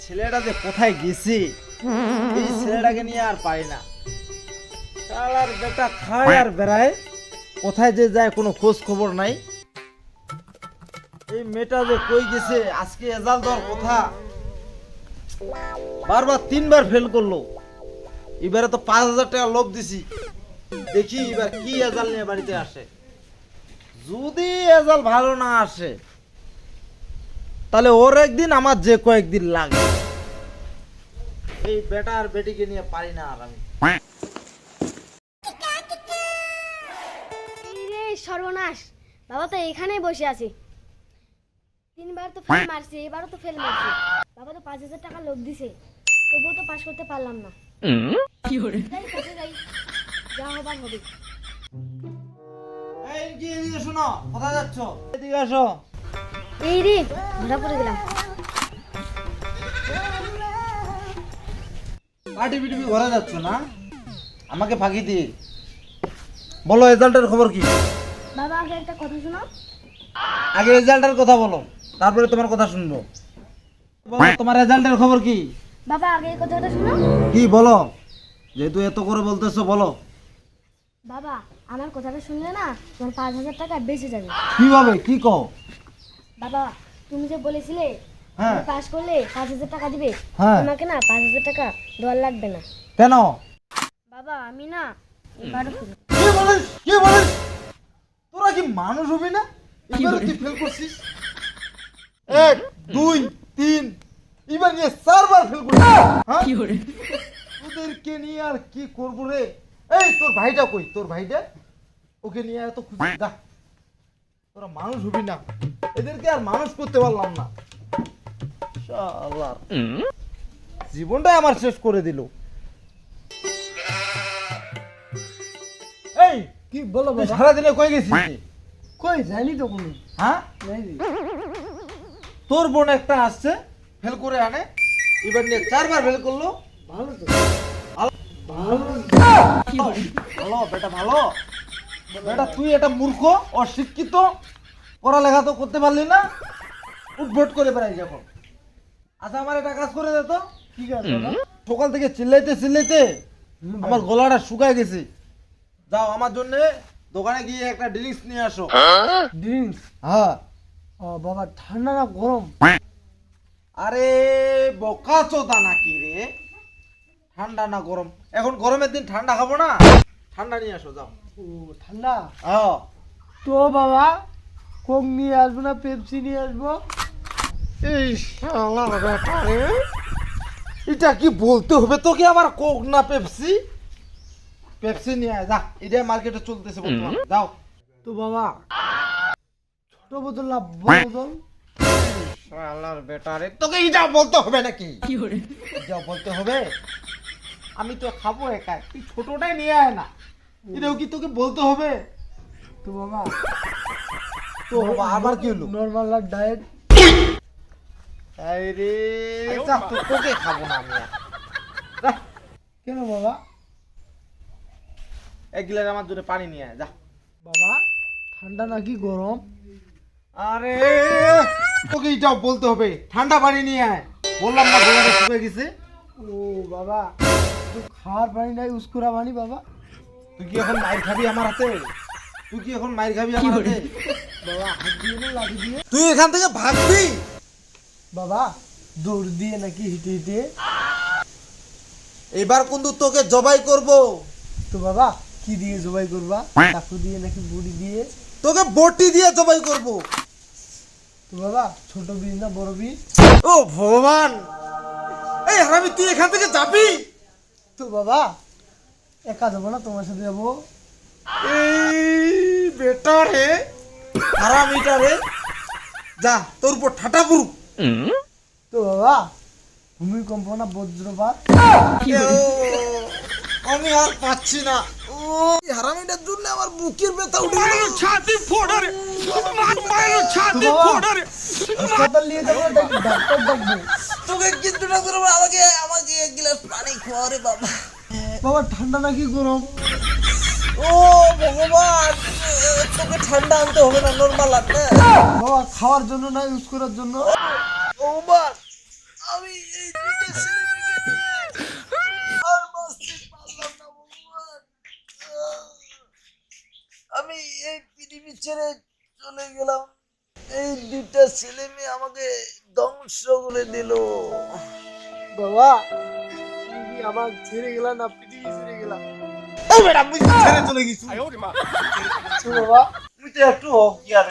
ছেলেটা যে কোথায় গেছে এই ছেলেটাকে নিয়ে আর পাই না। শালার বেটা খায় আর বেড়ায়, কোথায় যে যায় কোনো খোঁজ খবর নাই। এই মেয়েটা যে কই গেছে, আজকে রেজাল্ট দেওয়ার কথা, বারবার 3বার ফেল করলো। এবারে তো 5,000 টাকা লোভ দিছি, দেখি এবার কি রেজাল্ট নিয়ে বাড়িতে আসে। যদি রেজাল্ট ভালো না আসে তাহলে ওর একদিন আমার যে কয়েকদিন লাগে। এই বেটা আর বেটিকে নিয়ে পারি না আর আমি। এই সর্বনাশ, বাবা তো এখানেই বসে আছে। 3বার তো ফেল মারছে, এবারও তো ফেল মারছে। বাবা তো 5,000 টাকা লোভ দিছে, তবুও তো পাস করতে পারলাম না। কি হরে যাই কাছে যাই, যা হবার হবে। এই কি এদিকে শোনো, কোথায় যাচ্ছ? এদিকে আসো। এই রে, ধরা পড়ে গেলাম। পার্টি পিটিপি ঘরে যাচ্ছ না, আমাকে ফাঁকি দিয়ে। বলো রেজাল্টের খবর কি? বাবা আগে একটা কথা শোনো। আগে রেজাল্টের কথা বলো, তারপরে তোমার কথা শুনবো। বলো তোমার রেজাল্টের খবর কি? বাবা আগে এই কথাটা শোনো। কি বলো, যেহেতু এত করে বলতেছো বলো। বাবা আমার কথাটা শুনলে না, তোমার 5,000 টাকা বেঁচে যাবে। কিভাবে, কি কও? বাবা তুমি যে বলেছিলে হ্যাঁ। তুমি পাস করলে 5,000 টাকা দিবে, হ্যাঁ। তোমাকে না 5,000 টাকা দেওয়ার লাগবে না। কেন? বাবা আমি না এবারও ফেল। কি বলিস, কি বলিস? তোরা কি মানুষ হবি না? এবারে তুই ফেল করছিস। 1 2 3 এবার নিয়ে 4বার ফেল করছিস। হ্যাঁ কি হরে, তোদেরকে নিয়ে আর কি করব রে? এই তোর ভাইটা কই? তোর ভাইটা, ওকে নিয়ে এত খুশি যা। তোরা মানুষ হবি না, এদেরকে আর মানুষ করতে পারলাম না। শালা জীবনটাই আমার শেষ করে দিল। এই কি বলো তুই বাবা? সারাদিনে কই গেছিস? কই জানি তো কোনো। হ্যাঁ, জানি। তোর বোন একটা আসছে ফেল করে আনে, এবার নিয়ে 4বার ফেল করলো। ভালো তো। ভালো ভালো বেটা, ভালো বেটা। তুই এটা মূর্খ, অশিক্ষিত, পড়ালেখা তো করতে পারলি না, উঠভট করে বেড়াই যখন। আচ্ছা আমার একটা কাজ করে দে তো। কি কাজ বাবা? সকাল থেকে চিল্লাইতে চিল্লাইতে আমার গলাটা শুকায় গেছে। যাও আমার জন্য দোকানে গিয়ে একটা ড্রিঙ্কস নিয়ে আসো। ড্রিঙ্কস? হ্যাঁ। ও বাবা ঠান্ডা না গরম? আরে বোকা চোদা নাকি রে, ঠান্ডা না গরম? এখন গরমের দিন ঠান্ডা খাবো না, ঠান্ডা নিয়ে আসো যাও। ও ঠান্ডা? হ্যাঁ। তো বাবা কোক নিয়ে আসবো না পেপসি নিয়ে আসবো? এই শালার ব্যাটা রে, এটা কি বলতে হবে তোকে আমার? কোক না পেপসি? পেপসি নিয়ে আয় যা, এটাই মার্কেটে চলতেছে বর্তমানে, যাও। তো বাবা ছোট বোতল না বড় বোতল? শালার বেটা রে, তোকে এটা বলতে হবে নাকি? কি করে এটা বলতে হবে? আমি তো খাবো একাই, তুই ছোটটাই নিয়ে আয় না, এটাও কি তোকে বলতে হবে? তো বাবা তো বাবা আবার কি হলো? নরমাল আর ডায়েট? আরে যা, তোকে খাবো না আমি আর। যা, কেন বাবা? 1 গ্লাস আমার জন্য পানি নিয়ে আয় যা। বাবা ঠান্ডা নাকি গরম? আরে তোকে এটাও বলতে হবে, ঠান্ডা পানি নিয়ে আয়। বললাম না গলাটা শুকিয়ে গেছে। ও বাবা তো খাওয়ার পানি নাই, উস্কুরা পানি বাবা? তুই কি এখন মাইর খাবি আমার হাতে? তুই কি এখন মাইর খাবি আমার হাতে? বাবা হাত দিয়ে না লাঠি দিয়ে? তুই এখান থেকে ভাগবি? বাবা দৌড় দিয়ে নাকি হেঁটে হেঁটে? এবার কিন্তু তোকে জবাই করব। তো বাবা কি দিয়ে জবাই করবা? চাকু দিয়ে নাকি বুড়ি দিয়ে? তোকে বটি দিয়ে জবাই করব। তো বাবা ছোট বীজ না বড় বীজ? ও ভগবান, এই হারামি তুই এখান থেকে যাবি? তো বাবা একা যাবো না, তোমার সাথে যাবো। এই বেটা রে, হারামিটা রে, যা তোর উপর ঠাটা পড়ুক। তো বাবা ভূমিকম্প না বজ্রপাত? আমি আর পাচ্ছি না। ও হারামিটার জন্য আমার বুকের ব্যথা উঠে গেল। ছাতি ফোড়া রে, ছাতি ফোড়া রে। হাসপাতাল নিয়ে যাবো না ডাক্তার ডাকবো? তোকে কিছু না করবো, আমাকে 1 গ্লাস পানি খাওয়া রে বাবা। বাবা ঠান্ডা নাকি গরম? ও ভগবান, তোকে ঠান্ডা আনতে হবে না, নরমাল আনতে। বাবা খাওয়ার জন্য না ইউজ করার জন্য? ভগবান, আমি আমি এই দুইটা ছেলেমেয়েকে নিয়ে আর বাঁচতে পারলাম না ভগবান। আমি এই পৃথিবী ছেড়ে চলে গেলাম, এই দুইটা ছেলে মেয়ে আমাকে ধ্বংস করে দিল। বাবা তুমি কি আমার ছেড়ে গেলা না পৃথিবী ছেড়ে গেলা? এই বেটা মুই তো ছেড়ে চলে গেছি তো বাবা মুই তো একটু অজ্ঞান